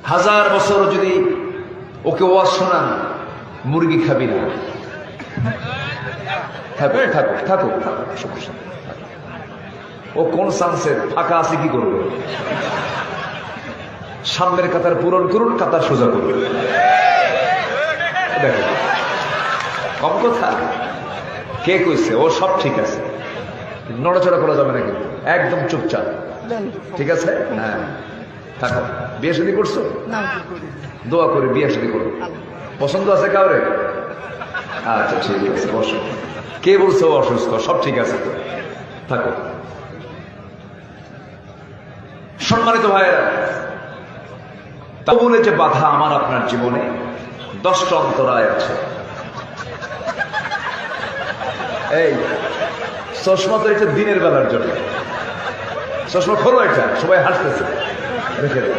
1000 বছর যদি ওকে ওয়াজ শোনান, মুরগি খাবি না। থাকো থাকো থাকো থাকো, সমস্যা নেই। ও কোন সানসেট ফাঁকা আছে, কি করবে? সামনের কাতার পূরণ করুন, কাতার সোজা করুন। দেখো কম কথা, কে কইছে ও সব ঠিক আছে, নড়াচড়া করা যাবে না কিন্তু, একদম চুপচাপ, ঠিক আছে? হ্যাঁ থাকো। বিয়ে শাদী করছো? দোয়া করে বিয়ে শাদী করো। পছন্দ আছে কাউরে? আচ্ছা ঠিক আছে, বসো। কে বলছো অসুস্থ? সব ঠিক আছে তো, থাকো। সম্মানিত ভাইয়েরা, তা বলে যে বাধা আমার আপনার জীবনে 10টা অন্তরায় আছে। এই চশমা তো এটা দিনের বেলার জন্য, চশমা খোলো, এটা সবাই হাসতেছে, রেখে দেয়।